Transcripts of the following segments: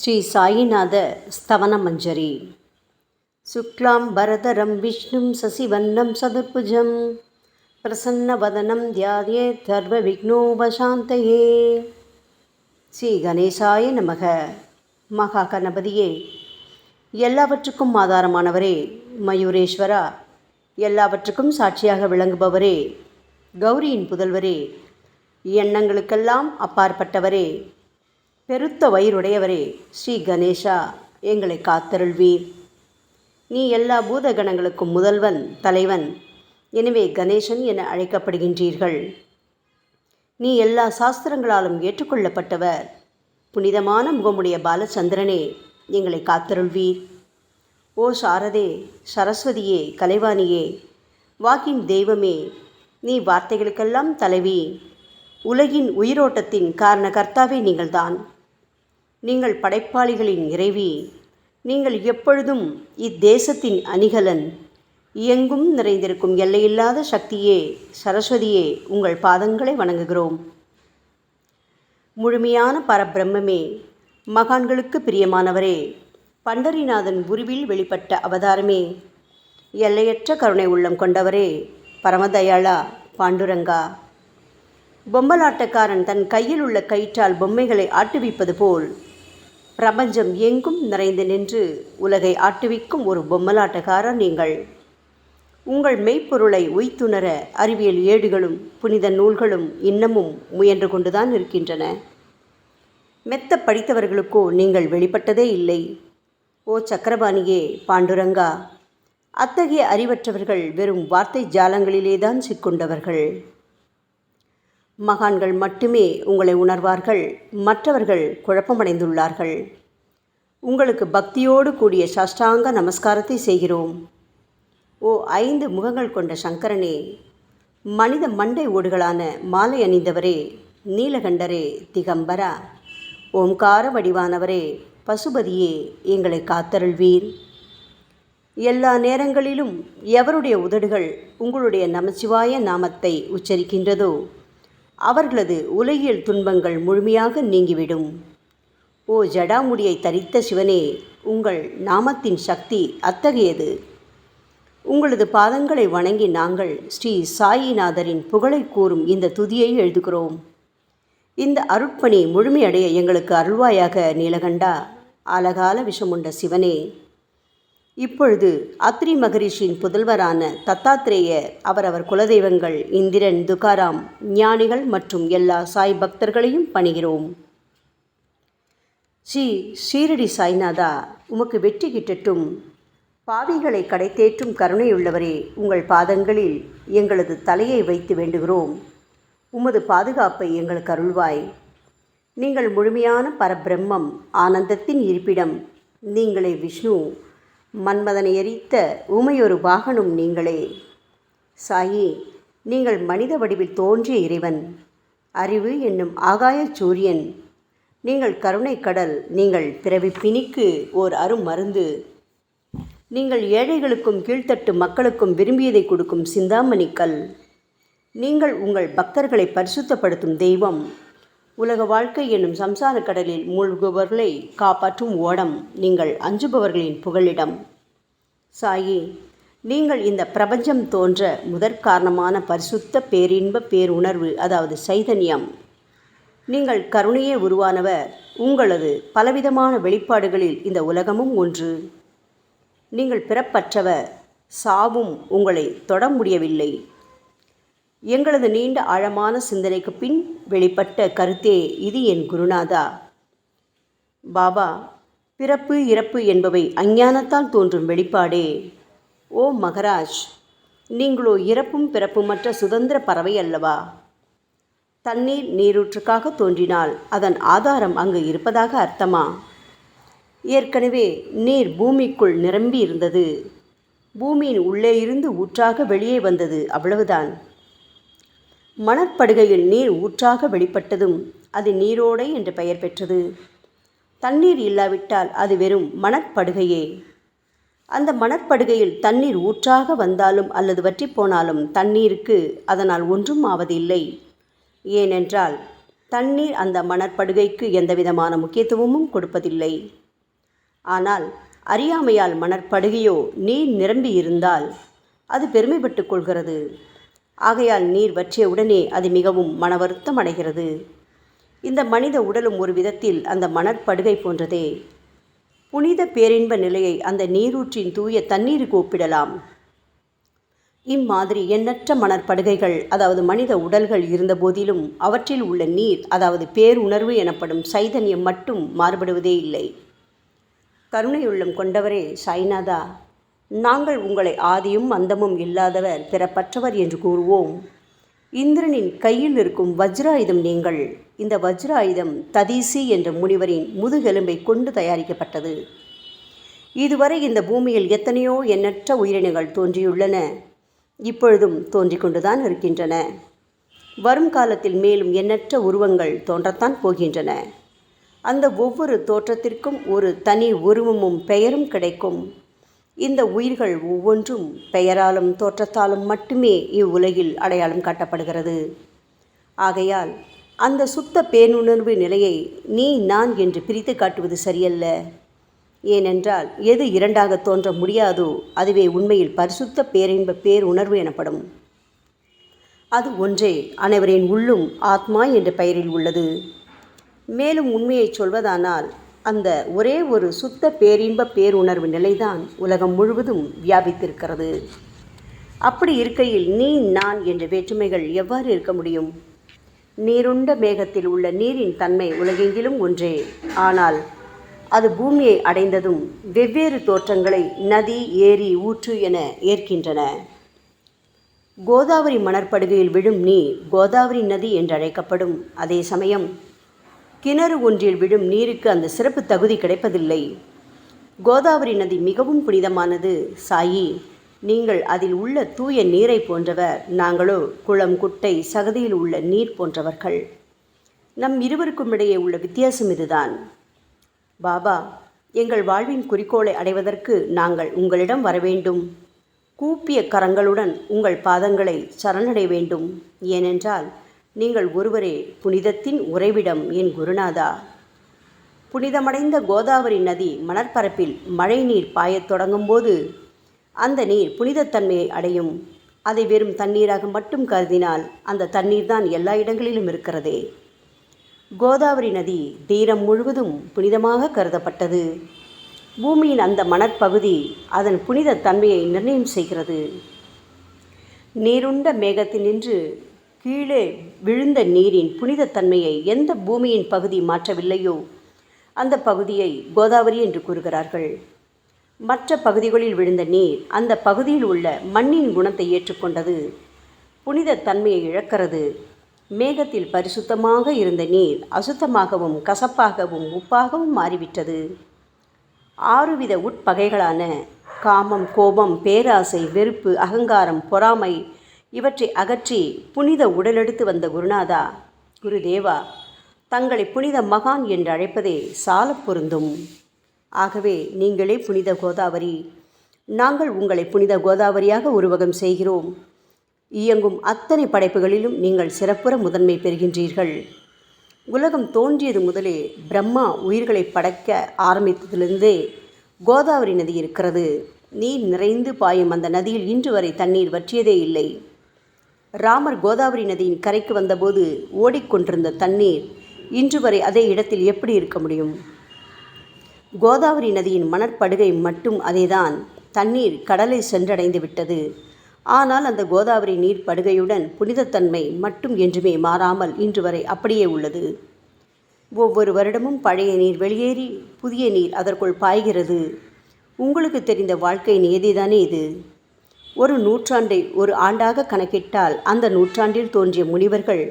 ஸ்ரீ சாயிநாத ஸ்தவனமஞ்சரி. சுக்லாம் பரதரம் விஷ்ணும் சசிவன்னம் சதுர்புஜம் பிரசன்னவதனம் தியாயேத் சர்வ விக்னோபசாந்தயே. ஸ்ரீ கணேசாய நமக. மகா கணபதியே, எல்லாவற்றுக்கும் ஆதாரமானவரே, மயூரேஸ்வரா, எல்லாவற்றுக்கும் சாட்சியாக விளங்குபவரே, கௌரியின் புதல்வரே, எண்ணங்களுக்கெல்லாம் அப்பாற்பட்டவரே, பெருத்த வயிறுடையவரே, ஸ்ரீ கணேசா, எங்களை காத்தருள்வீர். நீ எல்லா பூதகணங்களுக்கும் முதல்வன், தலைவன். எனவே கணேசன் என அழைக்கப்படுகின்றீர்கள். நீ எல்லா சாஸ்திரங்களாலும் ஏற்றுக்கொள்ளப்பட்டவர். புனிதமான முகமுடைய பாலச்சந்திரனே, எங்களை காத்தருள்வீர். ஓ சாரதே, சரஸ்வதியே, கலைவாணியே, வாக்கின் தெய்வமே, நீ வார்த்தைகளுக்கெல்லாம் தலைவி. உலகின் உயிரோட்டத்தின் காரண கர்த்தாவே நீங்கள்தான். நீங்கள் படைப்பாளிகளின் இறைவி. நீங்கள் எப்பொழுதும் இத்தேசத்தின் அணிகலன். எங்கும் நிறைந்திருக்கும் எல்லையில்லாத சக்தியே, சரஸ்வதியே, உங்கள் பாதங்களை வணங்குகிறோம். முழுமையான பரபிரம்மே, மகான்களுக்கு பிரியமானவரே, பண்டரிநாதன் உருவில் வெளிப்பட்ட அவதாரமே, எல்லையற்ற கருணை உள்ளம் கொண்டவரே, பரமதயாளா, பாண்டுரங்கா. பொம்மலாட்டக்காரன் தன் கையில் உள்ள கயிற்றால் பொம்மைகளை ஆட்டுவிப்பது போல் பிரபஞ்சம் எங்கும் நிறைந்து நின்று உலகை ஆட்டுவிக்கும் ஒரு பொம்மலாட்டக்காரர் நீங்கள். உங்கள் மெய்ப்பொருளை உய்த்துணர அறிவியல் ஏடுகளும் புனித நூல்களும் இன்னமும் முயன்று கொண்டுதான் இருக்கின்றன. மெத்த படித்தவர்களுக்கோ நீங்கள் வெளிப்பட்டதே இல்லை. ஓ சக்கரபாணியே, பாண்டுரங்கா, அத்தகைய அறிவற்றவர்கள் வெறும் வார்த்தை ஜாலங்களிலேதான் சிக்கொண்டவர்கள். மகான்கள் மட்டுமே உங்களை உணர்வார்கள். மற்றவர்கள் குழப்பமடைந்துள்ளார்கள். உங்களுக்கு பக்தியோடு கூடிய சாஷ்டாங்க நமஸ்காரத்தை செய்கிறோம். ஓ 5 முகங்கள் கொண்ட சங்கரனே, மனித மண்டை ஓடுகளான மாலை அணிந்தவரே, நீலகண்டரே, திகம்பரா, ஓம்கார வடிவானவரே, பசுபதியே, எங்களை காத்தருள்வீர். எல்லா நேரங்களிலும் எவருடைய உதடுகள் உங்களுடைய நமச்சிவாய நாமத்தை உச்சரிக்கின்றதோ அவர்களது உலகியல் துன்பங்கள் முழுமையாக நீங்கிவிடும். ஓ ஜடாமுடியை தரித்த சிவனே, உங்கள் நாமத்தின் சக்தி அத்தகையது. உங்களது பாதங்களை வணங்கி நாங்கள் ஸ்ரீ சாயிநாதரின் புகழை கூறும் இந்த துதியை எழுதுகிறோம். இந்த அருட்பணி முழுமையடைய எங்களுக்கு அருள்வாயாக நீலகண்டா, ஆலகால விஷமுண்ட சிவனே. இப்பொழுது அத்ரி மகரிஷியின் புதல்வரான தத்தாத்ரேயர், அவரவர் குலதெய்வங்கள் இந்திரன், துகாராம், ஞானிகள் மற்றும் எல்லா சாய் பக்தர்களையும் பணிகிறோம். ஸ்ரீ ஷீரடி சாய்நாதா, உமக்கு வெற்றி கிட்டட்டும். பாவிகளை கடைத்தேற்றும் கருணையுள்ளவரே, உங்கள் பாதங்களில் எங்களது தலையை வைத்து வேண்டுகிறோம். உமது பாதுகாப்பை எங்களுக்கு அருள்வாய். நீங்கள் முழுமையான பரபிரம்மம், ஆனந்தத்தின் இருப்பிடம். நீங்களே விஷ்ணு. மன்மதனை எரித்த ஊமையொரு வாகனும் நீங்களே. சாயி, நீங்கள் மனித வடிவில் தோன்றிய இறைவன். அறிவு என்னும் ஆகாய சூரியன். நீங்கள் கருணை கடல். நீங்கள் பிறவி பிணிக்கு ஓர் அருமருந்து. நீங்கள் ஏழைகளுக்கும் கீழ்த்தட்டு மக்களுக்கும் விரும்பியதை கொடுக்கும் சிந்தாமணிக்கல். நீங்கள் உங்கள் பக்தர்களை பரிசுத்தப்படுத்தும் தெய்வம். உலக வாழ்க்கை என்னும் சம்சார கடலில் மூழ்குபவர்களை காப்பாற்றும் ஓடம். நீங்கள் அஞ்சுபவர்களின் புகலிடம். சாயி, நீங்கள் இந்த பிரபஞ்சம் தோன்ற முதற்காரணமான பரிசுத்த பேரின்ப பேருணர்வு, அதாவது சைதன்யம். நீங்கள் கருணையே உருவானவர். உங்களது பலவிதமான வெளிப்பாடுகளில் இந்த உலகமும் ஒன்று. நீங்கள் பிறப்பற்றவர். சாவும் உங்களை தொட முடியவில்லை. எங்களது நீண்ட ஆழமான சிந்தனைக்கு பின் வெளிப்பட்ட கருத்தே இது என் குருநாதா. பாபா, பிறப்பு இறப்பு என்பவை அஞ்ஞானத்தால் தோன்றும் வெளிப்பாடே. ஓ மகராஜ், நீங்களோ இறப்பும் பிறப்புமற்ற சுதந்திர பறவை அல்லவா? தண்ணீர் நீரூற்றுக்காக தோன்றினால் அதன் ஆதாரம் அங்கு இருப்பதாக அர்த்தமா? ஏற்கனவே நீர் பூமிக்குள் நிரம்பி இருந்தது. பூமியின் உள்ளே இருந்து ஊற்றாக வெளியே வந்தது, அவ்வளவுதான். மணற்படுகையில் நீர் ஊற்றாக வெளிப்பட்டதும் அது நீரோடை என்று பெயர் பெற்றது. தண்ணீர் இல்லாவிட்டால் அது வெறும் மணற்படுகையே. அந்த மணற்படுகையில் தண்ணீர் ஊற்றாக வந்தாலும் அல்லது வற்றி போனாலும் தண்ணீருக்கு அதனால் ஒன்றும் ஆவதில்லை. ஏனென்றால் தண்ணீர் அந்த மணற்படுகைக்கு எந்தவிதமான முக்கியத்துவமும் கொடுப்பதில்லை. ஆனால் அறியாமையால் மணற்படுகையோ நீர் நிரம்பி இருந்தால் அது பெருமைப்பட்டு கொள்கிறது. ஆகையால் நீர் வற்றிய உடனே அது மிகவும் மனவருத்தம் அடைகிறது. இந்த மனித உடலும் ஒரு விதத்தில் அந்த மணற்படுகை போன்றதே. புனித பேரின்ப நிலையை அந்த நீரூற்றின் தூய தண்ணீருக்கு ஒப்பிடலாம். இம்மாதிரி எண்ணற்ற மணற்படுகைகள், அதாவது மனித உடல்கள் இருந்த போதிலும் அவற்றில் உள்ள நீர், அதாவது பேருணர்வு எனப்படும் சைதன்யம் மட்டும் மாறுபடுவதே இல்லை. கருணையுள்ளம் கொண்டவரே சாய்நாதா, நாங்கள் உங்களை ஆதியும் அந்தமும் இல்லாதவர், பிறப்பற்றவர் என்று கூறுவோம். இந்திரனின் கையில் இருக்கும் வஜ்ராயுதம் நீங்கள். இந்த வஜ்ராயுதம் ததீசி என்ற முனிவரின் முதுகெலும்பை கொண்டு தயாரிக்கப்பட்டது. இதுவரை இந்த பூமியில் எத்தனையோ எண்ணற்ற உயிரினங்கள் தோன்றியுள்ளன, இப்பொழுதும் தோன்றிக் கொண்டுதான் இருக்கின்றன. வரும் காலத்தில் மேலும் எண்ணற்ற உருவங்கள் தோன்றத்தான் போகின்றன. அந்த ஒவ்வொரு தோற்றத்திற்கும் ஒரு தனி உருவமும் பெயரும் கிடைக்கும். இந்த உயிர்கள் ஒவ்வொன்றும் பெயராலும் தோற்றத்தாலும் மட்டுமே இவ்வுலகில் அடையாளம் காட்டப்படுகிறது. ஆகையால் அந்த சுத்த பேருணர்வு நிலையை நீ நான் என்று பிரித்து காட்டுவது சரியல்ல. ஏனென்றால் எது இரண்டாக தோன்ற முடியாதோ அதுவே உண்மையில் பரிசுத்த பேரின்ப பேருணர்வு எனப்படும். அது ஒன்றே அனைவரின் உள்ளும் ஆத்மா என்ற பெயரில் உள்ளது. மேலும் உண்மையை சொல்வதானால் அந்த ஒரே ஒரு சுத்த பேரின்ப பேருணர்வு நிலைதான் உலகம் முழுவதும் வியாபித்திருக்கிறது. அப்படி இருக்கையில் நீ நான் என்ற வேற்றுமைகள் எவ்வாறு இருக்க முடியும்? நீருண்ட மேகத்தில் உள்ள நீரின் தன்மை உலகெங்கிலும் ஒன்றே. ஆனால் அது பூமியை அடைந்ததும் வெவ்வேறு தோற்றங்களை நதி, ஏரி, ஊற்று என ஏற்கின்றன. கோதாவரி மணற்படுகையில் விழும் நீர் கோதாவரி நதி என்றழைக்கப்படும். அதே சமயம் கிணறு ஒன்றில் விழும் நீருக்கு அந்த சிறப்பு தகுதி கிடைப்பதில்லை. கோதாவரி நதி மிகவும் புனிதமானது. சாயி, நீங்கள் அதில் உள்ள தூய நீரை போன்றவர், நாங்களோ குளம், குட்டை, சகதியில் உள்ள நீர் போன்றவர்கள். நம் இருவருக்கும் இடையே உள்ள வித்தியாசம் இதுதான். பாபா, எங்கள் வாழ்வின் குறிக்கோளை அடைவதற்கு நாங்கள் உங்களிடம் வரவேண்டும். கூப்பிய கரங்களுடன் உங்கள் பாதங்களை சரணடைய வேண்டும். ஏனென்றால் நீங்கள் ஒருவரே புனிதத்தின் உறைவிடம் என் குருநாதா. புனிதமடைந்த கோதாவரி நதி மணற்பரப்பில் மழை நீர் பாயத் தொடங்கும் போது அந்த நீர் புனிதத்தன்மையை அடையும். அதை வெறும் தண்ணீராக மட்டும் கருதினால் அந்த தண்ணீர் தான் எல்லா இடங்களிலும் இருக்கிறதே. கோதாவரி நதி தீரம் முழுவதும் புனிதமாக கருதப்பட்டது. பூமியின் அந்த மணற்பகுதி அதன் புனித தன்மையை நிர்ணயம் செய்கிறது. நீருண்ட மேகத்தினின்று கீழே விழுந்த நீரின் புனிதத்தன்மையை எந்த பூமியின் பகுதி மாற்றவில்லையோ அந்த பகுதியை கோதாவரி என்று கூறுகிறார்கள். மற்ற பகுதிகளில் விழுந்த நீர் அந்த பகுதியில் உள்ள மண்ணின் குணத்தை ஏற்றுக்கொண்டது, புனித தன்மையை இழக்கிறது. மேகத்தில் பரிசுத்தமாக இருந்த நீர் அசுத்தமாகவும் கசப்பாகவும் உப்பாகவும் மாறிவிட்டது. 6 வித உட்பகைகளான காமம், கோபம், பேராசை, வெறுப்பு, அகங்காரம், பொறாமை இவற்றை அகற்றி புனித உடலெடுத்து வந்த குருநாதா, குருதேவா, தங்களை புனித மகான் என்று அழைப்பதே சால பொருந்தும். ஆகவே நீங்களே புனித கோதாவரி. நாங்கள் உங்களை புனித கோதாவரியாக உருவகம் செய்கிறோம். இயங்கும் அத்தனை படைப்புகளிலும் நீங்கள் சிறப்புற முதன்மை பெறுகின்றீர்கள். உலகம் தோன்றியது முதலே பிரம்மா உயிர்களை படைக்க ஆரம்பித்ததிலிருந்தே கோதாவரி நதி இருக்கிறது. நீர் நிறைந்து பாயும் அந்த நதியில் இன்று வரை தண்ணீர் வற்றியதே இல்லை. ராமர் கோதாவரி நதியின் கரைக்கு வந்தபோது ஓடிக்கொண்டிருந்த தண்ணீர் இன்று வரை அதே இடத்தில் எப்படி இருக்க முடியும்? கோதாவரி நதியின் மணற்படுகை மட்டும் அதேதான். தண்ணீர் கடலை சென்றடைந்து விட்டது. ஆனால் அந்த கோதாவரி நீர் படுகையுடன் புனிதத்தன்மை மட்டும் என்றுமே மாறாமல் இன்று வரை அப்படியே உள்ளது. ஒவ்வொரு வருடமும் பழைய நீர் வெளியேறி புதிய நீர் அதற்குள் பாய்கிறது. உங்களுக்கு தெரிந்த வாழ்க்கை நியதிதானே இது. ஒரு நூற்றாண்டை ஒரு ஆண்டாக கணக்கிட்டால் அந்த நூற்றாண்டில் தோன்றிய முனிவர்கள்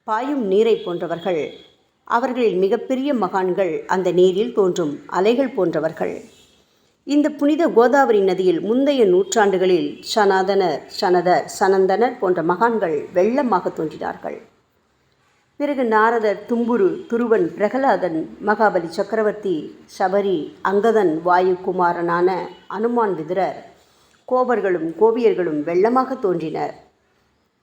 பாயும் நீரை போன்றவர்கள். அவர்களில் மிகப்பெரிய மகான்கள் அந்த நீரில் தோன்றும் அலைகள் போன்றவர்கள். இந்த புனித கோதாவரி நதியில் முந்தைய நூற்றாண்டுகளில் சனாதனர், சனதர், சனந்தனர் போன்ற மகான்கள் வெள்ளமாக தோன்றினார்கள். பிறகு நாரதர், தும்புரு, துருவன், பிரகலாதன், மகாபலி சக்கரவர்த்தி, சபரி, அங்கதன், வாயுகுமாரனான அனுமான், விதுரர், கோபர்களும் கோபியர்களும் வெள்ளமாக தோன்றினர்.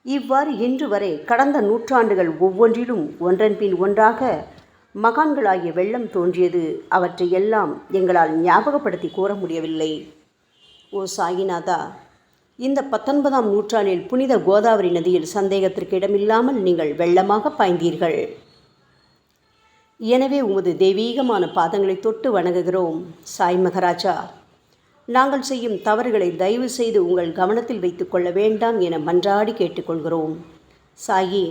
இவ்வாறு இன்று வரை கடந்த நூற்றாண்டுகள் ஒவ்வொன்றிலும் ஒன்றன் பின் ஒன்றாக மகான்களாகிய வெள்ளம் தோன்றியது. அவற்றை எல்லாம் எங்களால் ஞாபகப்படுத்தி கூற முடியவில்லை. ஓ சாயிநாதா, இந்த 19ஆம் நூற்றாண்டில் புனித கோதாவரி நதியில் சந்தேகத்திற்கு இடமில்லாமல் நீங்கள் வெள்ளமாக பாய்ந்தீர்கள். எனவே உமது தெய்வீகமான பாதங்களை தொட்டு வணங்குகிறோம். சாய் மகராஜா, நாங்கள் செய்யும் தவறுகளை தயவு செய்து உங்கள் கவனத்தில் வைத்து கொள்ள வேண்டாம் என மன்றாடி கேட்டுக்கொள்கிறோம். சாயி,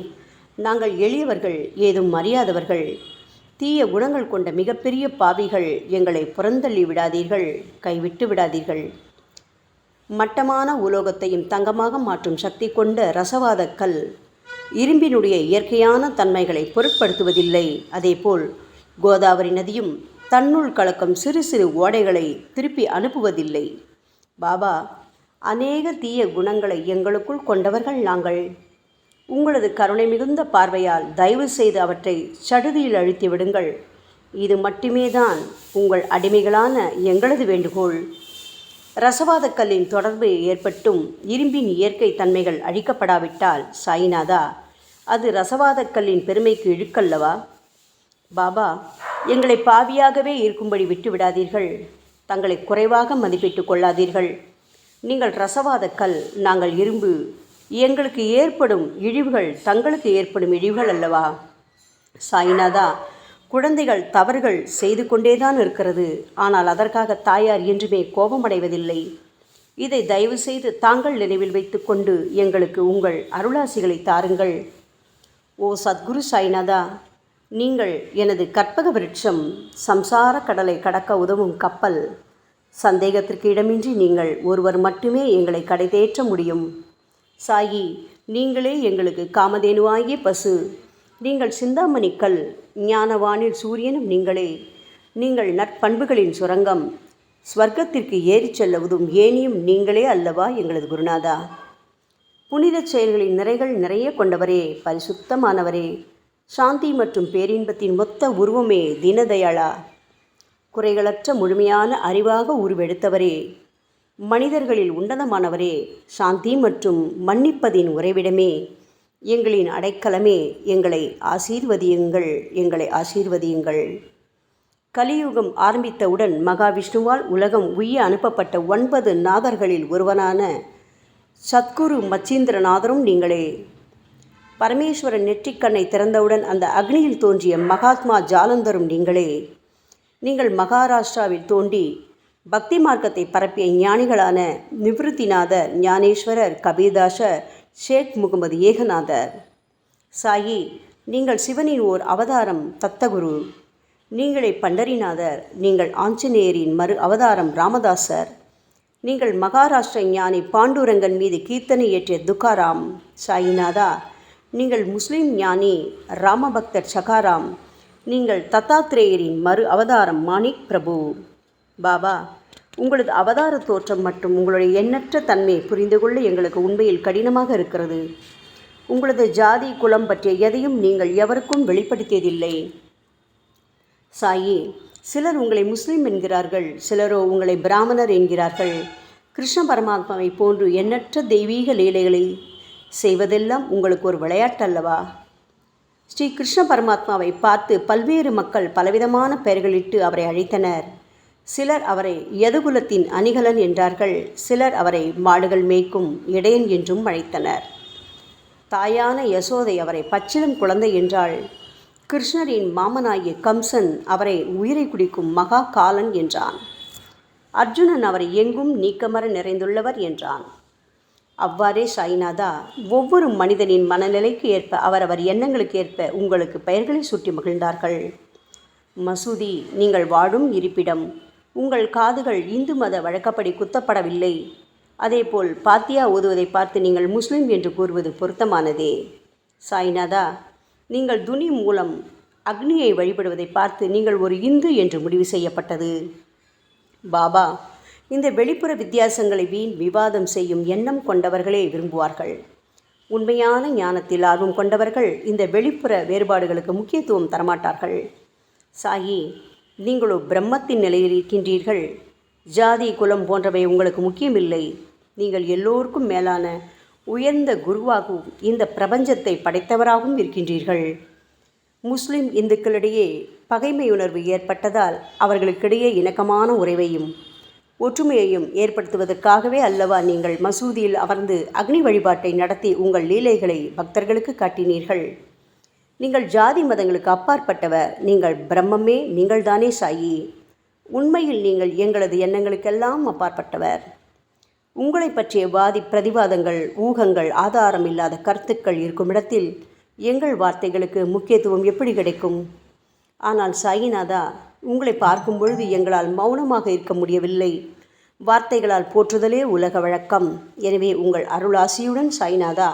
நாங்கள் எளியவர்கள், ஏதும் அறியாதவர்கள், தீய குணங்கள் கொண்ட மிகப்பெரிய பாவிகள். எங்களை புறந்தள்ளி விடாதீர்கள், கைவிட்டு விடாதீர்கள். மட்டமான உலோகத்தையும் தங்கமாக மாற்றும் சக்தி கொண்ட ரசவாத கல் இரும்பினுடைய இயற்கையான தன்மைகளை பொருட்படுத்துவதில்லை. அதேபோல் கோதாவரி நதியும் தன்னுள் கலக்கும் சிறு சிறு ஓடைகளை திருப்பி அனுப்புவதில்லை. பாபா, அநேக தீய குணங்களை எங்களுக்குள் கொண்டவர்கள் நாங்கள். உங்களது கருணை மிகுந்த பார்வையால் தயவு செய்து அவற்றை சடுதியில் அழித்து விடுங்கள். இது மட்டுமே தான் உங்கள் அடிமைகளான எங்களது வேண்டுகோள். ரசவாத கல்லின் தொடர்பு ஏற்பட்டும் இரும்பின் இயற்கை தன்மைகள் அழிக்கப்படாவிட்டால் சாயிநாதா, அது ரசவாத கல்லின் பெருமைக்கு இழுக்கல்லவா? பாபா, எங்களை பாவியாகவே இருக்கும்படி விட்டுவிடாதீர்கள். தங்களை குறைவாக மதிப்பிட்டு கொள்ளாதீர்கள். நீங்கள் ரசவாத கல், நாங்கள் இரும்பு. எங்களுக்கு ஏற்படும் இழிவுகள் தங்களுக்கு ஏற்படும் இழிவுகள் அல்லவா? சாயிநாதா, குழந்தைகள் தவறுகள் செய்து கொண்டேதான் இருக்கிறது. ஆனால் அதற்காக தாயார் என்றுமே கோபமடைவதில்லை. இதை தயவு செய்து தாங்கள் நினைவில் வைத்து கொண்டு எங்களுக்கு உங்கள் அருளாசிகளை தாருங்கள். ஓ சத்குரு சாய்நாதா, நீங்கள் எனது கற்பக விருட்சம், சம்சார கடலை கடக்க உதவும் கப்பல். சந்தேகத்திற்கு இடமின்றி நீங்கள் ஒருவர் மட்டுமே எங்களை கடைதேற்ற முடியும். சாயி, நீங்களே எங்களுக்கு காமதேனுவாகிய பசு. நீங்கள் சிந்தாமணி கல், ஞானவானில் சூரியனும் நீங்களே. நீங்கள் நற்பண்புகளின் சுரங்கம், ஸ்வர்க்கத்திற்கு ஏறிச் செல்லவதும் ஏனியும் நீங்களே அல்லவா எங்களது குருநாதா? புனித செயல்களின் நிறைகள் நிறைய கொண்டவரே, பரிசுத்தமானவரே, சாந்தி மற்றும் பேரின்பத்தின் மொத்த உருவமே தீனதயாளா, குறைகளற்ற முழுமையான அறிவாக உருவெடுத்தவரே, மனிதர்களில் உன்னதமானவரே, சாந்தி மற்றும் மன்னிப்பதின் உறைவிடமே, எங்களின் அடைக்கலமே, எங்களை ஆசீர்வதியுங்கள், எங்களை ஆசீர்வதியுங்கள். கலியுகம் ஆரம்பித்தவுடன் மகாவிஷ்ணுவால் உலகம் உய்ய அனுப்பப்பட்ட 9 நாதர்களில் ஒருவனான சத்குரு மச்சீந்திரநாதரும் நீங்களே. பரமேஸ்வரன் நெற்றிக்கண்ணை திறந்தவுடன் அந்த அக்னியில் தோன்றிய மகாத்மா ஜாலந்தரும் நீங்களே. நீங்கள் மகாராஷ்டிராவில் தோன்றி பக்தி மார்க்கத்தை பரப்பிய ஞானிகளான நிவிருத்திநாதர், ஞானேஸ்வரர், கபீர்தாசர், ஷேக் முகமது ஏகநாதர். சாயி, நீங்கள் சிவனின் ஓர் அவதாரம், தத்தகுரு. நீங்களே பண்டரிநாதர். நீங்கள் ஆஞ்சநேயரின் மறு அவதாரம் ராமதாசர். நீங்கள் மகாராஷ்டிர ஞானி பாண்டுரங்கன் மீது கீர்த்தனை இயற்றிய துக்காராம். சாயிநாதா, நீங்கள் முஸ்லிம் ஞானி ராமபக்தர் சகாராம். நீங்கள் தத்தாத்ரேயரின் மறு அவதாரம் மாணிக் பிரபு. பாபா, உங்களது அவதார தோற்றம் மற்றும் உங்களுடைய எண்ணற்ற தன்மை புரிந்து கொள்ள எங்களுக்கு உண்மையில் கடினமாக இருக்கிறது. உங்களது ஜாதி குலம் பற்றிய எதையும் நீங்கள் எவருக்கும் வெளிப்படுத்தியதில்லை. சாயி, சிலர் உங்களை முஸ்லீம் என்கிறார்கள், சிலரோ உங்களை பிராமணர் என்கிறார்கள். கிருஷ்ண பரமாத்மாவை போன்று எண்ணற்ற தெய்வீக லீலைகளை செய்வதெல்லாம் உங்களுக்கு ஒரு விளையாட்டல்லவா? ஸ்ரீ கிருஷ்ண பரமாத்மாவை பார்த்து பல்வேறு மக்கள் பலவிதமான பெயர்களிட்டு அவரை அழைத்தனர். சிலர் அவரை யதுகுலத்தின் அணிகலன் என்றார்கள். சிலர் அவரை மாடுகள் மேய்க்கும் இடையன் என்றும் அழைத்தனர். தாயான யசோதை அவரை பச்சிளம் குழந்தை என்றாள். கிருஷ்ணரின் மாமனாகிய கம்சன் அவரை உயிரை குடிக்கும் மகா காலன் என்றான். அர்ஜுனன் அவரை எங்கும் நீக்கமர நிறைந்துள்ளவர் என்றான். அவ்வாறே சாய்நாதா, ஒவ்வொரு மனிதனின் மனநிலைக்கு ஏற்ப அவரவர் எண்ணங்களுக்கு ஏற்ப உங்களுக்கு பெயர்களை சுட்டி மகிழ்ந்தார்கள். மசூதி, நீங்கள் வாழும் இருப்பிடம். உங்கள் காதுகள் இந்து மத வழக்கப்படி குத்தப்படவில்லை. அதேபோல் பாத்தியா ஓதுவதை பார்த்து நீங்கள் முஸ்லிம் என்று கூறுவது பொருத்தமானதே. சாய்நாதா, நீங்கள் துனி மூலம் அக்னியை வழிபடுவதை பார்த்து நீங்கள் ஒரு இந்து என்று முடிவு செய்யப்பட்டது. பாபா, இந்த வெளிப்புற வித்தியாசங்களை வீண் விவாதம் செய்யும் எண்ணம் கொண்டவர்களே விரும்புவார்கள். உண்மையான ஞானத்தில் ஆர்வம் கொண்டவர்கள் இந்த வெளிப்புற வேறுபாடுகளுக்கு முக்கியத்துவம் தரமாட்டார்கள். சாயி, நீங்களோ பிரம்மத்தின் நிலையில் இருக்கின்றீர்கள். ஜாதி குலம் போன்றவை உங்களுக்கு முக்கியமில்லை. நீங்கள் எல்லோருக்கும் மேலான உயர்ந்த குருவாகவும் இந்த பிரபஞ்சத்தை படைத்தவராகவும் இருக்கின்றீர்கள். முஸ்லிம் இந்துக்களிடையே பகைமையுணர்வு ஏற்பட்டதால் அவர்களுக்கிடையே இணக்கமான உறவையும் ஒற்றுமையையும் ஏற்படுத்துவதற்காகவே அல்லவா நீங்கள் மசூதியில் அமர்ந்து அக்னி வழிபாட்டை நடத்தி உங்கள் லீலைகளை பக்தர்களுக்கு காட்டினீர்கள். நீங்கள் ஜாதி மதங்களுக்கு அப்பாற்பட்டவர். நீங்கள் பிரம்மமே, நீங்கள்தானே சாயி. உண்மையில் நீங்கள் எங்களது எண்ணங்களுக்கெல்லாம் அப்பாற்பட்டவர். உங்களை பற்றிய வாதி பிரதிவாதங்கள், ஊகங்கள், ஆதாரம் இல்லாத கருத்துக்கள் இருக்கும் இடத்தில் எங்கள் வார்த்தைகளுக்கு முக்கியத்துவம் எப்படி கிடைக்கும்? ஆனால் சாயிநாதா, உங்களை பார்க்கும் பொழுது எங்களால் மௌனமாக இருக்க முடியவில்லை. வார்த்தைகளால் போற்றுதலே உலக வழக்கம். எனவே உங்கள் அருளாசியுடன் சாயிநாதா,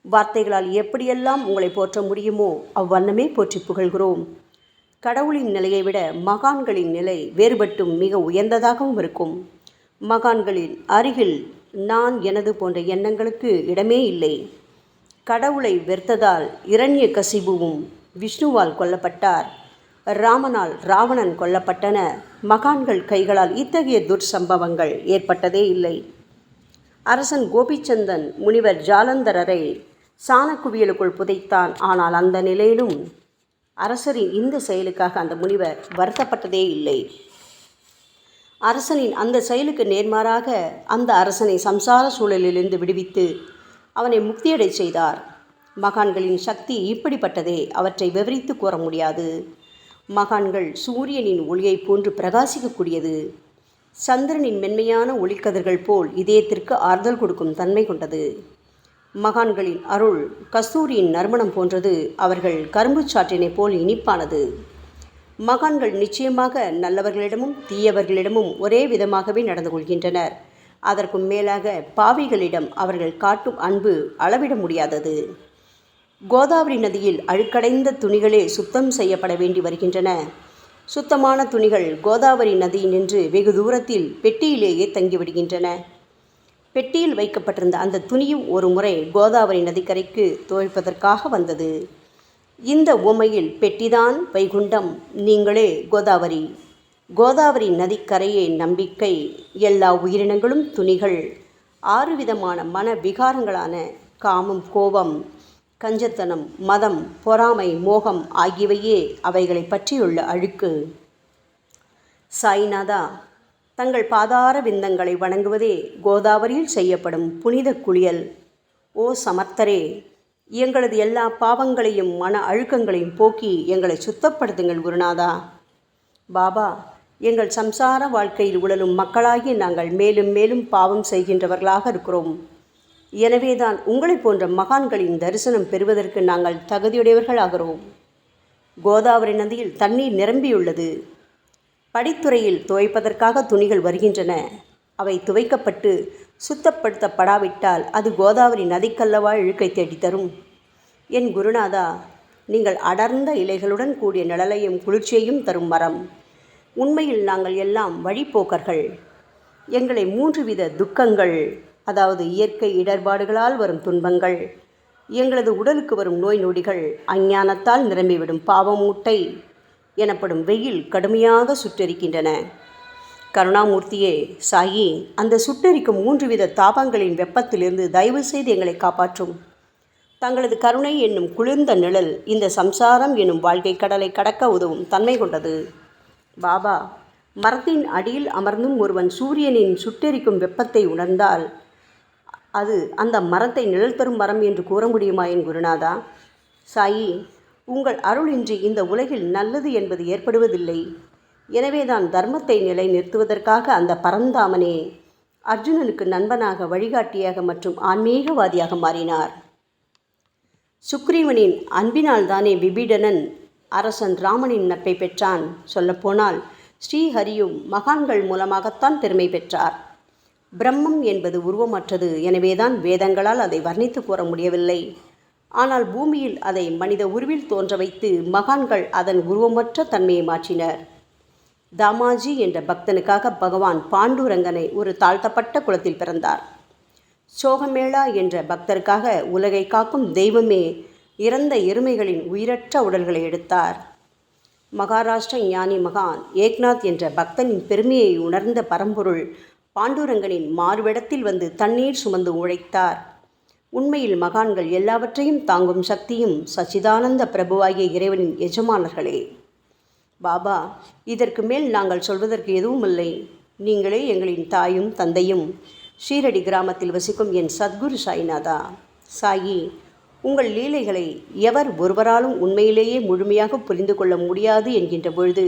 வார்த்தைகளால் எப்படியெல்லாம் உங்களை போற்ற முடியுமோ அவ்வண்ணமே போற்றி புகழ்கிறோம். கடவுளின் நிலையை விட மகான்களின் நிலை வேறுபட்டும் மிக உயர்ந்ததாகவும் இருக்கும். மகான்களின் அருகில் நான் எனது போன்ற எண்ணங்களுக்கு இடமே இல்லை. கடவுளை வெறுத்ததால் இரண்யகசிபுவும் விஷ்ணுவால் கொல்லப்பட்டார். ராமனால் ராவணன் கொல்லப்பட்டன. மகான்கள் கைகளால் இத்தகைய துர்சம்பவங்கள் ஏற்பட்டதே இல்லை. அரசன் கோபிச்சந்தன் முனிவர் ஜாலந்தரரை சாணக்குவியலுக்குள் புதைத்தான். ஆனால் அந்த நிலையிலும் அரசரின் இந்த செயலுக்காக அந்த முனிவர் வருத்தப்பட்டதே இல்லை. அரசனின் அந்த செயலுக்கு நேர்மாறாக அந்த அரசனை சம்சார சூழலிலிருந்து விடுவித்து அவனை முக்தியடை செய்தார். மகான்களின் சக்தி இப்படிப்பட்டதே. அவற்றை விவரித்து கூற முடியாது. மகான்கள் சூரியனின் ஒளியை போன்று பிரகாசிக்கக்கூடியது. சந்திரனின் மென்மையான ஒளிக்கதிர்கள் போல் இதயத்திற்கு ஆறுதல் கொடுக்கும் தன்மை கொண்டது. மகான்களின் அருள் கஸ்தூரியின் நறுமணம் போன்றது. அவர்கள் கரும்பு சாற்றினை போல் இனிப்பானது. மகான்கள் நிச்சயமாக நல்லவர்களிடமும் தீயவர்களிடமும் ஒரே விதமாகவே நடந்து கொள்கின்றனர். அதற்கும் மேலாக பாவிகளிடம் அவர்கள் காட்டும் அன்பு அளவிட முடியாதது. கோதாவரி நதியில் அழுக்கடைந்த துணிகளே சுத்தம் செய்யப்பட வேண்டி வருகின்றன. சுத்தமான துணிகள் கோதாவரி நதியினின்று வெகு தூரத்தில் பெட்டியிலேயே தங்கிவிடுகின்றன. பெட்டியில் வைக்கப்பட்டிருந்த அந்த துணியும் ஒரு முறை கோதாவரி நதிக்கரைக்கு துவைப்பதற்காக வந்தது. இந்த உவமையில் பெட்டிதான் வைகுண்டம், நீங்களே கோதாவரி. கோதாவரி நதிக்கரையே நம்பிக்கை. எல்லா உயிரினங்களும் துணிகள். 6 விதமான மன விகாரங்களான காமம், கோபம், கஞ்சத்தனம், மதம், பொறாமை, மோகம் ஆகியவையே அவைகளை பற்றியுள்ள அழுக்கு. சாய்நாதா, தங்கள் பாதார விந்தங்களை வணங்குவதே கோதாவரியில் செய்யப்படும் புனித குளியல். ஓ சமர்த்தரே, எங்களது எல்லா பாவங்களையும் மன அழுக்கங்களையும் போக்கி எங்களை சுத்தப்படுத்துங்கள் குருநாதா. பாபா, எங்கள் சம்சார வாழ்க்கையில் உழலும் மக்களாகி நாங்கள் மேலும் மேலும் பாவம் செய்கின்றவர்களாக இருக்கிறோம். எனவேதான் உங்களை போன்ற மகான்களின் தரிசனம் பெறுவதற்கு நாங்கள் தகுதியுடையவர்களாகிறோம். கோதாவரி நதியில் தண்ணீர் நிரம்பியுள்ளது. படித்துறையில் துவைப்பதற்காக துணிகள் வருகின்றன. அவை துவைக்கப்பட்டு சுத்தப்படுத்தப்படாவிட்டால் அது கோதாவரி நதிக்கல்லவா இழுக்கை தேடித்தரும். என் குருநாதா, நீங்கள் அடர்ந்த இலைகளுடன் கூடிய நிழலையும் குளிர்ச்சியையும் தரும் மரம். உண்மையில் நாங்கள் எல்லாம் வழிப்போக்கர்கள். எங்களை 3 வித துக்கங்கள், அதாவது இயற்கை இடர்பாடுகளால் வரும் துன்பங்கள், எங்களது உடலுக்கு வரும் நோய் நொடிகள், அஞ்ஞானத்தால் நிரம்பிவிடும் பாவமூட்டை எனப்படும் வெயில் கடுமையாக சுட்டெரிக்கின்றன. கருணாமூர்த்தியே, சாயி, அந்த சுட்டெரிக்கும் 3 வித தாபங்களின் வெப்பத்திலிருந்து தயவு செய்து எங்களை காப்பாற்றும். தங்களது கருணை என்னும் குளிர்ந்த நிழல் இந்த சம்சாரம் என்னும் வாழ்க்கை கடலை கடக்க உதவும் தன்மை கொண்டது. பாபா, மரத்தின் அடியில் அமர்ந்தும் ஒருவன் சூரியனின் சுட்டெரிக்கும் வெப்பத்தை உணர்ந்தால் அது அந்த மரத்தை நிழல் தரும் மரம் என்று கூற முடியுமா என் குருநாதா? சாயி, உங்கள் அருளின்றி இந்த உலகில் நல்லது என்பது ஏற்படுவதில்லை. எனவேதான் தர்மத்தை நிலை நிறுத்துவதற்காக அந்த பரந்தாமனே அர்ஜுனனுக்கு நண்பனாக, வழிகாட்டியாக மற்றும் ஆன்மீகவாதியாக மாறினார். சுக்ரீவனின் அன்பினால் தானே விபீடனன் அரசன் ராமனின் நட்பை பெற்றான். சொல்லப்போனால் ஸ்ரீஹரியும் மகான்கள் மூலமாகத்தான் பெருமை பெற்றார். பிரம்மம் என்பது உருவமற்றது. எனவேதான் வேதங்களால் அதை வர்ணித்து கூற முடியவில்லை. ஆனால் பூமியில் அதை மனித உருவில் தோன்ற வைத்து மகான்கள் அதன் உருவமற்ற தன்மையை மாற்றினர். தாமாஜி என்ற பக்தனுக்காக பகவான் பாண்டுரங்கனை ஒரு தாழ்த்தப்பட்ட குலத்தில் பிறந்தார். சோகமேளா என்ற பக்தருக்காக உலகை காக்கும் தெய்வமே இறந்த எருமைகளின் உயிரற்ற உடல்களை எடுத்தார். மகாராஷ்டிர ஞானி மகான் ஏக்நாத் என்ற பக்தனின் பெருமையை உணர்ந்த பரம்பொருள் பாண்டுரங்கனின் மாறுவிடத்தில் வந்து தண்ணீர் சுமந்து உழைத்தார். உண்மையில் மகான்கள் எல்லாவற்றையும் தாங்கும் சக்தியும் சச்சிதானந்த பிரபுவாகிய இறைவனின் எஜமானர்களே. பாபா, இதற்கு மேல் நாங்கள் சொல்வதற்கு எதுவும் இல்லை. நீங்களே எங்களின் தாயும் தந்தையும். ஷீரடி கிராமத்தில் வசிக்கும் என் சத்குரு சாய்நாதா. சாயி, உங்கள் லீலைகளை எவர் ஒருவராலும் உண்மையிலேயே முழுமையாக புரிந்து கொள்ள முடியாது என்கின்ற பொழுது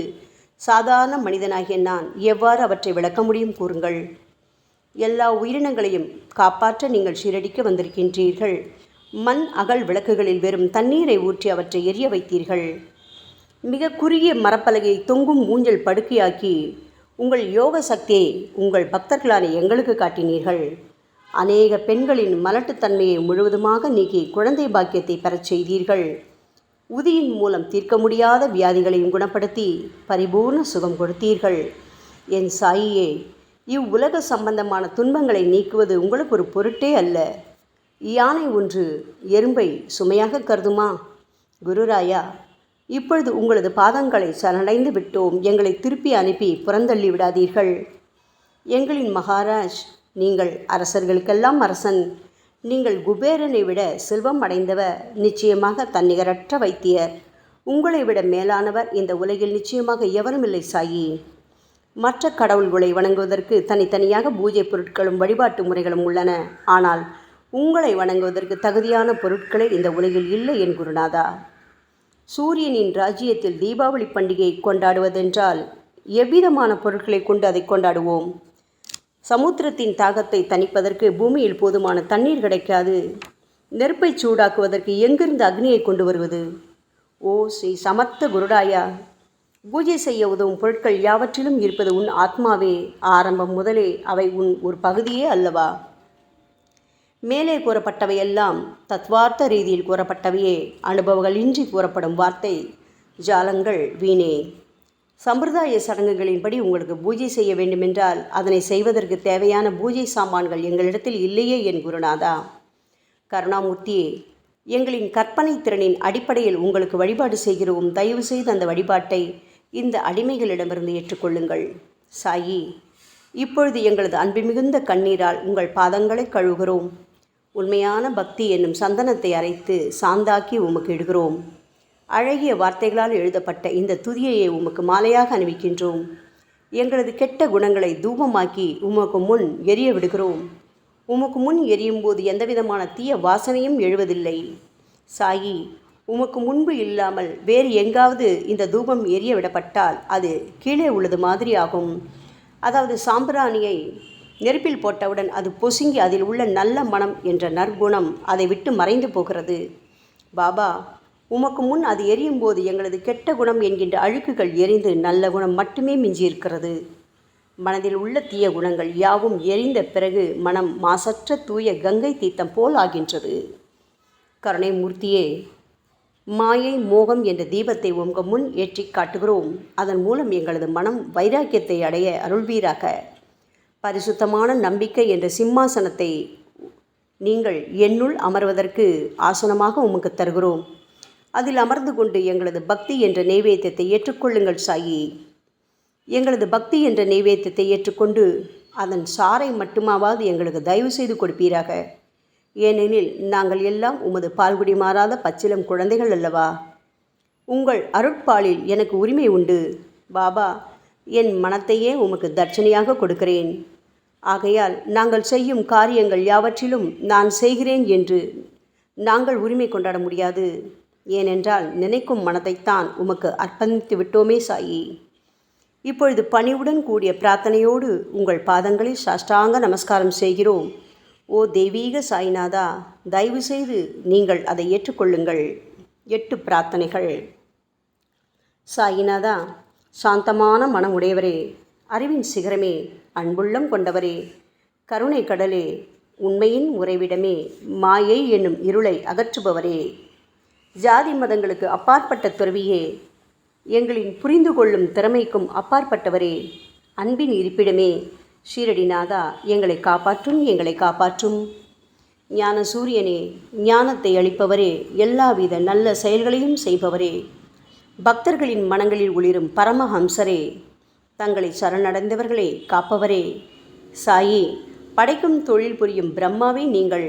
சாதாரண மனிதனாகிய நான் எவ்வாறு அவற்றை விளக்க முடியும் கூறுங்கள். எல்லா உயிரினங்களையும் காப்பாற்ற நீங்கள் ஷீரடிக்கு வந்திருக்கின்றீர்கள். மண் அகல் விளக்குகளில் வெறும் தண்ணீரை ஊற்றி அவற்றை எரிய வைத்தீர்கள். மிக குறுகிய மரப்பலகையை தொங்கும் ஊஞ்சல் படுக்கையாக்கி உங்கள் யோக சக்தியை உங்கள் பக்தர்களான எங்களுக்கு காட்டினீர்கள். அநேக பெண்களின் மலட்டுத்தன்மையை முழுவதுமாக நீக்கி குழந்தை பாக்கியத்தை பெறச் செய்தீர்கள். உதியின் மூலம் தீர்க்க முடியாத வியாதிகளையும் குணப்படுத்தி பரிபூர்ண சுகம் கொடுத்தீர்கள். என் சாயியே, இவ்வுலக சம்பந்தமான துன்பங்களை நீக்குவது உங்களுக்கு ஒரு பொருட்டே அல்ல. யானை ஒன்று எறும்பை சுமையாக கருதுமா? குருராயா, இப்பொழுது உங்களது பாதங்களை சரணடைந்து விட்டோம். எங்களை திருப்பி அனுப்பி புறந்தள்ளி விடாதீர்கள். எங்களின் மகாராஜ், நீங்கள் அரசர்களுக்கெல்லாம் அரசன். நீங்கள் குபேரனை விட செல்வம் அடைந்தவர். நிச்சயமாக தன்னிகரற்ற வைத்தியர். உங்களை விட மேலானவர் இந்த உலகில் நிச்சயமாக எவரும் இல்லை சாயி. மற்ற கடவுள்களை வணங்குவதற்கு தனித்தனியாக பூஜை பொருட்களும் வழிபாட்டு முறைகளும் உள்ளன. ஆனால் உங்களை வணங்குவதற்கு தகுதியான பொருட்களே இந்த உலகில் இல்லை என் குருநாதா. சூரியனின் ராஜ்யத்தில் தீபாவளி பண்டிகையை கொண்டாடுவதென்றால் எவ்விதமான பொருட்களை கொண்டு அதை கொண்டாடுவோம்? சமுத்திரத்தின் தாகத்தை தணிப்பதற்கு பூமியில் போதுமான தண்ணீர் கிடைக்காது. நெருப்பை சூடாக்குவதற்கு எங்கிருந்து அக்னியை கொண்டு வருவது? ஓ ஸ்ரீ சமர்த்த குருடாயா, பூஜை செய்ய உதவும் பொருட்கள் யாவற்றிலும் இருப்பது உன் ஆத்மாவே. ஆரம்பம் முதலே அவை உன் ஒரு பகுதியே அல்லவா? மேலே கூறப்பட்டவையெல்லாம் தத்வார்த்த ரீதியில் கூறப்பட்டவையே. அனுபவங்களின்றி கூறப்படும் வார்த்தை ஜாலங்கள் வீணே. சம்பிரதாய சடங்குகளின்படி உங்களுக்கு பூஜை செய்ய வேண்டுமென்றால் அதனை செய்வதற்கு தேவையான பூஜை சாமான்கள் எங்களிடத்தில் இல்லையே என் குருநாதா. கருணாமூர்த்தியே, எங்களின் கற்பனை திறனின் அடிப்படையில் உங்களுக்கு வழிபாடு செய்கிறோம். தயவு செய்து அந்த வழிபாட்டை இந்த அடிமைகளிடமிருந்து ஏற்றுக்கொள்ளுங்கள். சாயி, இப்பொழுது எங்களது அன்பு மிகுந்த கண்ணீரால் உங்கள் பாதங்களை கழுவுகிறோம். உண்மையான பக்தி என்னும் சந்தனத்தை அரைத்து சாந்தாக்கி உமக்கு இடுகிறோம். அழகிய வார்த்தைகளால் எழுதப்பட்ட இந்த துதியையை உமக்கு மாலையாக அணிவிக்கின்றோம். எங்களது கெட்ட குணங்களை தூபமாக்கி உமக்கு முன் எரிய விடுகிறோம். உமக்கு முன் எரியும் போது எந்தவிதமான தீய வாசனையும் எழுவதில்லை. சாயி, உமக்கு முன்பு இல்லாமல் வேறு எங்காவது இந்த தூபம் எரிய விடப்பட்டால் அது கீழே உள்ளது மாதிரி ஆகும். அதாவது சாம்பிராணியை நெருப்பில் போட்டவுடன் அது பொசுங்கி அதில் உள்ள நல்ல மனம் என்ற நற்குணம் அதை விட்டு மறைந்து போகிறது. பாபா, உமக்கு முன் அது எரியும் போது எங்களது கெட்ட குணம் என்கின்ற அழுக்குகள் எரிந்து நல்ல குணம் மட்டுமே மிஞ்சியிருக்கிறது. மனதில் உள்ள தீய குணங்கள் யாவும் எரிந்த பிறகு மனம் மாசற்ற தூய கங்கை தீர்த்தம் போல் ஆகின்றது. கருணை மூர்த்தியே, மாயை மோகம் என்ற தீபத்தை உங்கள் முன் ஏற்றி காட்டுகிறோம். அதன் மூலம் எங்களது மனம் வைராக்கியத்தை அடைய அருள்வீராக. பரிசுத்தமான நம்பிக்கை என்ற சிம்மாசனத்தை நீங்கள் என்னுள் அமர்வதற்கு ஆசனமாக உமக்கு தருகிறோம். அதில் அமர்ந்து கொண்டு எங்களது பக்தி என்ற நெய்வேத்தியத்தை ஏற்றுக்கொள்ளுங்கள் சாயி. எங்களது பக்தி என்ற நெய்வேத்தியத்தை ஏற்றுக்கொண்டு அதன் சாரை மட்டுமாவது எங்களுக்கு தயவு செய்து கொடுப்பீராக. ஏனெனில் நாங்கள் எல்லாம் உமது பால்குடி மாறாத பச்சிலம் குழந்தைகள் அல்லவா. உங்கள் அருட்பாலில் எனக்கு உரிமை உண்டு. பாபா, என் மனத்தையே உமக்கு தட்சணையாக கொடுக்கிறேன். ஆகையால் நாங்கள் செய்யும் காரியங்கள் யாவற்றிலும் நான் செய்கிறேன் என்று நாங்கள் உரிமை கொண்டாட முடியாது. ஏனென்றால் நினைக்கும் மனதைத்தான் உமக்கு அர்ப்பணித்து விட்டோமே சாயி. இப்பொழுது பணிவுடன் கூடிய பிரார்த்தனையோடு உங்கள் பாதங்களில் சாஷ்டாங்க நமஸ்காரம் செய்கிறோம். ஓ தெய்வீக சாய்நாதா, தயவு செய்து நீங்கள் அதை ஏற்றுக்கொள்ளுங்கள். 8 பிரார்த்தனைகள். சாய்நாதா, சாந்தமான மனம் உடையவரே, அறிவின் சிகரமே, அன்புள்ளம் கொண்டவரே, கருணை கடலே, உண்மையின் உறைவிடமே, மாயை என்னும் இருளை அகற்றுபவரே, ஜாதி மதங்களுக்கு அப்பாற்பட்ட துறவியே, எங்களின் புரிந்து கொள்ளும் திறமைக்கும் அப்பாற்பட்டவரே, அன்பின் இருப்பிடமே, ஷீரடிநாதா, எங்களை காப்பாற்றும், எங்களை காப்பாற்றும். ஞான சூரியனே, ஞானத்தை அளிப்பவரே, எல்லாவித நல்ல செயல்களையும் செய்பவரே, பக்தர்களின் மனங்களில் ஒளிரும் பரமஹம்சரே, தங்களை சரணடைந்தவர்களை காப்பவரே, சாயி, படைக்கும் தொழில் புரியும் பிரம்மாவே நீங்கள்,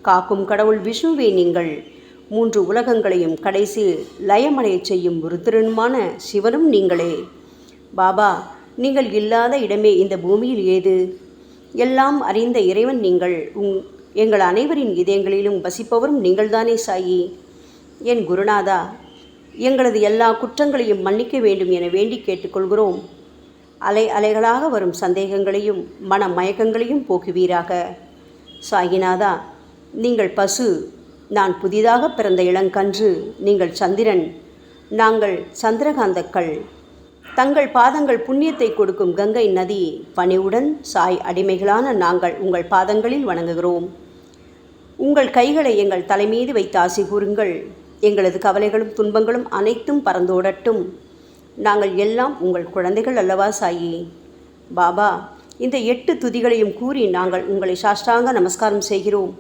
காக்கும் கடவுள் விஷ்ணுவே நீங்கள். 3 உலகங்களையும் கடைசி லயமடையச் செய்யும் ருத்ரனுமான சிவனும் நீங்களே. பாபா, நீங்கள் இல்லாத இடமே இந்த பூமியில் ஏது? எல்லாம் அறிந்த இறைவன் நீங்கள். எங்கள் அனைவரின் இதயங்களிலும் வசிப்பவரும் நீங்கள்தானே சாயி. என் குருநாதா, எங்களது எல்லா குற்றங்களையும் மன்னிக்க வேண்டும் என வேண்டி கேட்டுக்கொள்கிறோம். அலை அலைகளாக வரும் சந்தேகங்களையும் மன மயக்கங்களையும் போக்குவீராக. சாயிநாதா, நீங்கள் பசு, நான் புதிதாக பிறந்த இளங்கன்று, நீங்கள் சந்திரன், நாங்கள் சந்திரகாந்தக்கள். தங்கள் பாதங்கள் புண்ணியத்தை கொடுக்கும் கங்கை நதி. பணிவுடன் சாய் அடிமைகளான நாங்கள் உங்கள் பாதங்களில் வணங்குகிறோம். உங்கள் கைகளை எங்கள் தலைமீது வைத்து ஆசி கூறுங்கள். எங்களது கவலைகளும் துன்பங்களும் அனைத்தும் பறந்தோடட்டும். நாங்கள் எல்லாம் உங்கள் குழந்தைகள் அல்லவா சாயி. பாபா, இந்த 8 துதிகளையும் கூறி நாங்கள் உங்களை சாஷ்டாங்க நமஸ்காரம் செய்கிறோம்.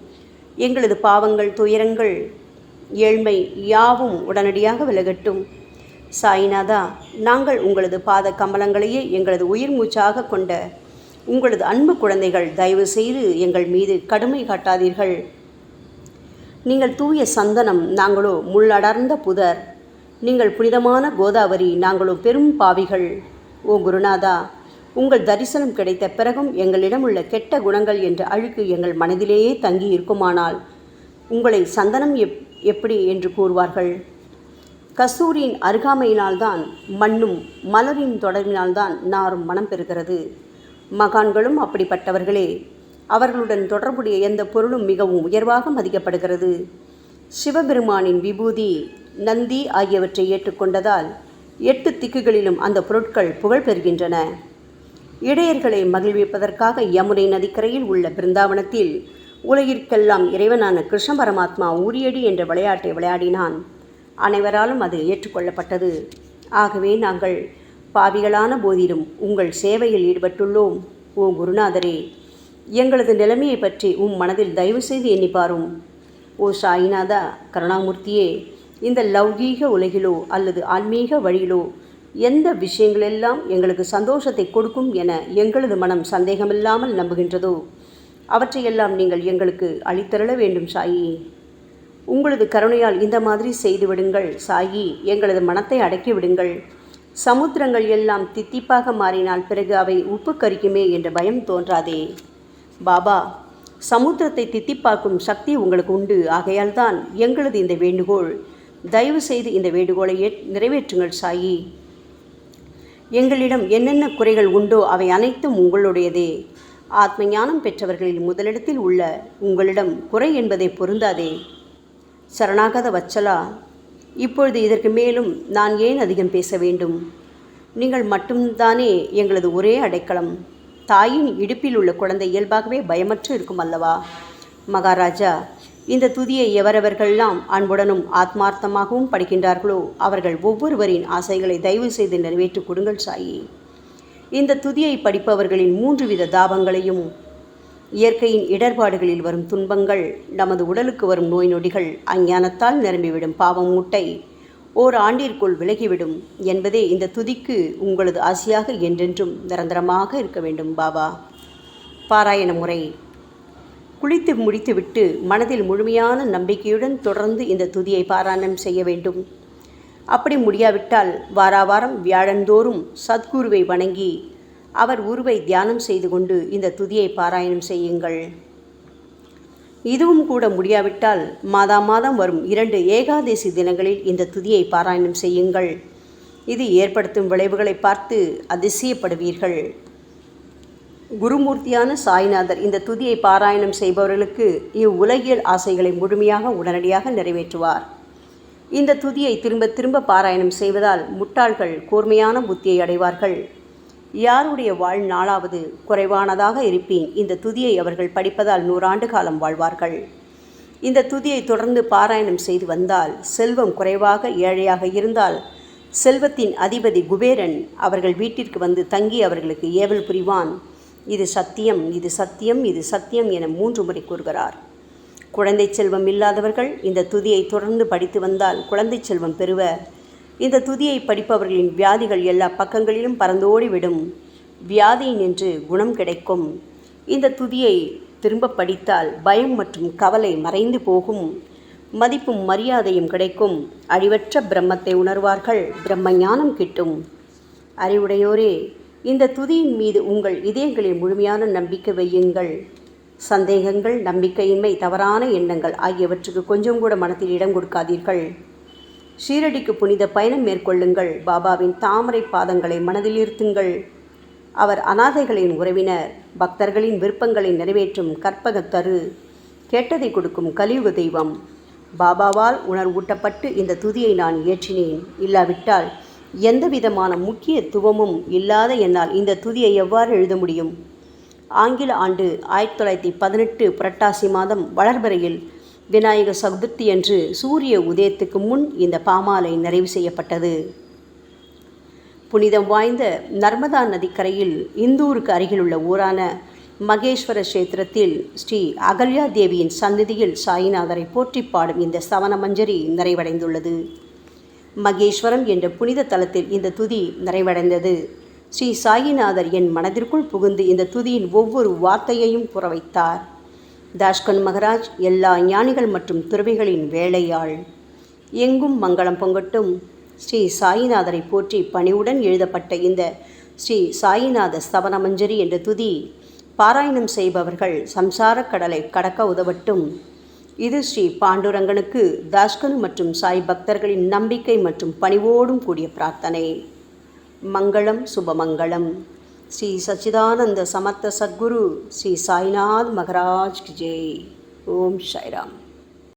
எங்களது பாவங்கள், துயரங்கள், ஏழ்மை யாவும் உடனடியாக விலகட்டும். சாயிநாதா, நாங்கள் உங்களது பாத கமலங்களையே எங்களது உயிர் மூச்சாக கொண்ட உங்களது அன்பு குழந்தைகள். தயவு செய்து எங்கள் மீது கடுமை காட்டாதீர்கள். நீங்கள் தூய சந்தனம், நாங்களோ முள்ளடர்ந்த புதர். நீங்கள் புனிதமான கோதாவரி, நாங்களோ பெரும் பாவிகள். ஓ குருநாதா, உங்கள் தரிசனம் கிடைத்த பிறகும் எங்களிடம் உள்ள கெட்ட குணங்கள் என்ற அழுக்கு எங்கள் மனதிலேயே தங்கி இருக்குமானால் உங்களை சந்தனம் எப்படி என்று கூறுவார்கள்? கஸ்தூரியின் அருகாமையினால்தான் மண்ணும் மலரின் தொடர்பினால்தான் நாரும் மனம் பெறுகிறது. மகான்களும் அப்படிப்பட்டவர்களே. அவர்களுடன் தொடர்புடைய எந்த பொருளும் மிகவும் உயர்வாக மதிக்கப்படுகிறது. சிவபெருமானின் விபூதி, நந்தி ஆகியவற்றை ஏற்றுக்கொண்டதால் 8 திக்குகளிலும் அந்த பொருட்கள் புகழ் பெறுகின்றன. இடையர்களை மகிழ்விப்பதற்காக யமுனை நதிக்கரையில் உள்ள பிருந்தாவனத்தில் உலகிற்கெல்லாம் இறைவனான கிருஷ்ண பரமாத்மா ஊரியடி என்ற விளையாட்டை விளையாடினான். அனைவராலும் அது ஏற்றுக்கொள்ளப்பட்டது. ஆகவே நாங்கள் பாவிகளான போதிலும் உங்கள் சேவையில் ஈடுபட்டுள்ளோம். ஓ குருநாதரே, எங்களது நிலைமையை பற்றி மனதில் தயவு செய்து எண்ணிப்பாரும். ஓ சாயிநாதா கருணாமூர்த்தியே, இந்த லௌகீக உலகிலோ அல்லது ஆன்மீக வழியிலோ எந்த விஷயங்களெல்லாம் எங்களுக்கு சந்தோஷத்தை கொடுக்கும் என எங்களது மனம் சந்தேகமில்லாமல் நம்புகின்றதோ அவற்றையெல்லாம் நீங்கள் எங்களுக்கு அளித்தருள வேண்டும் சாயி. உங்களது கருணையால் இந்த மாதிரி செய்துவிடுங்கள் சாயி. எங்களது மனத்தை அடக்கி விடுங்கள். சமுத்திரங்கள் எல்லாம் தித்திப்பாக மாறினால் பிறகு அவை உப்பு கரிக்குமே என்ற பயம் தோன்றாதே. பாபா, சமுத்திரத்தை தித்திப்பாக்கும் சக்தி உங்களுக்கு உண்டு. ஆகையால் தான் எங்களது இந்த வேண்டுகோள். தயவு செய்து இந்த வேண்டுகோளை நிறைவேற்றுங்கள் சாயி. எங்களிடம் என்னென்ன குறைகள் உண்டோ அவை அனைத்தும் உங்களுடையதே. ஆத்ம ஞானம் பெற்றவர்களில் முதலிடத்தில் உள்ள உங்களிடம் குறை என்பதை பொருந்தாதே. சரணாகத வச்சலா, இப்பொழுது இதற்கு மேலும் நான் ஏன் அதிகம் பேச வேண்டும்? நீங்கள் மட்டும்தானே எங்களது ஒரே அடைக்கலம். தாயின் இடுப்பில் உள்ள குழந்தை இயல்பாகவே பயமற்று இருக்கும் அல்லவா? மகாராஜா, இந்த துதியை எவரவர்களெல்லாம் அன்புடனும் ஆத்மார்த்தமாகவும் படிக்கின்றார்களோ அவர்கள் ஒவ்வொருவரின் ஆசைகளை தயவு செய்து நிறைவேற்றி கொடுங்கள் சாயி. இந்த துதியை படிப்பவர்களின் 3 வித தாபங்களையும், இயற்கையின் இடர்பாடுகளில் வரும் துன்பங்கள், நமது உடலுக்கு வரும் நோய் நொடிகள், அஞ்ஞானத்தால் நிரம்பிவிடும் பாவம் மூட்டை ஓராண்டிற்குள் விலகிவிடும் என்பதே இந்த துதிக்கு உங்களது ஆசையாக என்றென்றும் நிரந்தரமாக இருக்க வேண்டும் பாபா. பாராயண முறை. குளித்து முடித்துவிட்டு மனதில் முழுமையான நம்பிக்கையுடன் தொடர்ந்து இந்த துதியை பாராயணம் செய்ய வேண்டும். அப்படி முடியாவிட்டால் வாராவாரம் வியாழந்தோறும் சத்குருவை வணங்கி அவர் உருவை தியானம் செய்து கொண்டு இந்த துதியை பாராயணம் செய்யுங்கள். இதுவும் கூட முடியாவிட்டால் மாதம் வரும் 2 ஏகாதசி தினங்களில் இந்த துதியை பாராயணம் செய்யுங்கள். இது ஏற்படுத்தும் விளைவுகளை பார்த்து அதிசயப்படுவீர்கள். குருமூர்த்தியான சாய்நாதர் இந்த துதியை பாராயணம் செய்பவர்களுக்கு இவ்வுலகியல் ஆசைகளை முழுமையாக உடனடியாக நிறைவேற்றுவார். இந்த துதியை திரும்ப திரும்ப பாராயணம் செய்வதால் முட்டாள்கள் கூர்மையான புத்தியை அடைவார்கள். யாருடைய வாழ்நாளாவது குறைவானதாக இருப்பேன் இந்த துதியை அவர்கள் படிப்பதால் 100 ஆண்டு காலம் வாழ்வார்கள். இந்த துதியை தொடர்ந்து பாராயணம் செய்து வந்தால் செல்வம் குறைவாக ஏழையாக இருந்தால் செல்வத்தின் அதிபதி குபேரன் அவர்கள் வீட்டிற்கு வந்து தங்கி அவர்களுக்கு ஏவல் புரிவான். இது சத்தியம், இது சத்தியம், இது சத்தியம் என 3 முறை கூறுகிறார். குழந்தை செல்வம் இல்லாதவர்கள் இந்த துதியை தொடர்ந்து படித்து வந்தால் குழந்தை செல்வம் பெறுவர். இந்த துதியை படிப்பவர்களின் வியாதிகள் எல்லா பக்கங்களிலும் பறந்தோடிவிடும். வியாதி நின்று குணம் கிடைக்கும். இந்த துதியை திரும்ப படித்தால் பயம் மற்றும் கவலை மறைந்து போகும். மதிப்பும் மரியாதையும் கிடைக்கும். அழிவற்ற பிரம்மத்தை உணர்வார்கள். பிரம்ம ஞானம் கிட்டும். அறிவுடையோரே, இந்த துதியின் மீது உங்கள் இதயங்களில் முழுமையான நம்பிக்கை வையுங்கள். சந்தேகங்கள், நம்பிக்கையின்மை, தவறான எண்ணங்கள் ஆகியவற்றுக்கு கொஞ்சம் கூட மனத்தில் இடம் கொடுக்காதீர்கள். ஷீரடிக்கு புனித பயணம் மேற்கொள்ளுங்கள். பாபாவின் தாமரை பாதங்களை மனதில் இருத்துங்கள். அவர் அனாதைகளின் உறவினர், பக்தர்களின் விருப்பங்களை நிறைவேற்றும் கற்பகத்தரு, கேட்டதை கொடுக்கும் கலியுக தெய்வம். பாபாவால் உணர்வூட்டப்பட்டு இந்த துதியை நான் இயற்றினேன். இல்லாவிட்டால் எந்த விதமான முக்கியத்துவமும் இல்லாத என்னால் இந்த துதியை எவ்வாறு எழுத முடியும்? ஆங்கில ஆண்டு 1918 புரட்டாசி மாதம் வளர்பிறையில் விநாயக சதுர்த்தி அன்று சூரிய உதயத்துக்கு முன் இந்த பாமாலை நிறைவு செய்யப்பட்டது. புனிதம் வாய்ந்த நர்மதா நதிக்கரையில் இந்தூருக்கு அருகிலுள்ள ஊரான மகேஸ்வர கஷேத்திரத்தில் ஸ்ரீ அகல்யா தேவியின் சந்நிதியில் சாயிநாதரை போற்றி பாடும் இந்த சவண மஞ்சரி நிறைவடைந்துள்ளது. மகேஸ்வரம் என்ற புனித தலத்தில் இந்த துதி நிறைவடைந்தது. ஸ்ரீ சாயிநாதர் என் மனதிற்குள் புகுந்து இந்த துதியின் ஒவ்வொரு வார்த்தையையும் புற வைத்தார். தாஷ்கன் மகராஜ் எல்லா ஞானிகள் மற்றும் துறவிகளின் வேலையாள். எங்கும் மங்களம் பொங்கட்டும். ஸ்ரீ சாயிநாதரை போற்றி பணிவுடன் எழுதப்பட்ட இந்த ஸ்ரீ சாயிநாத ஸ்தவன மஞ்சரி என்ற துதி பாராயணம் செய்பவர்கள் சம்சார கடலை கடக்க உதவட்டும். இது ஸ்ரீ பாண்டுரங்கனுக்கு தாஷ்கனு மற்றும் சாய் பக்தர்களின் நம்பிக்கை மற்றும் பணிவோடும் கூடிய பிரார்த்தனை. மங்களம், சுபமங்களம். ஸ்ரீ சச்சிதானந்த சமர்த்த சத்குரு ஸ்ரீ சாய்நாத் மகராஜ் கி ஜெய். ஓம் சாய்ராம்.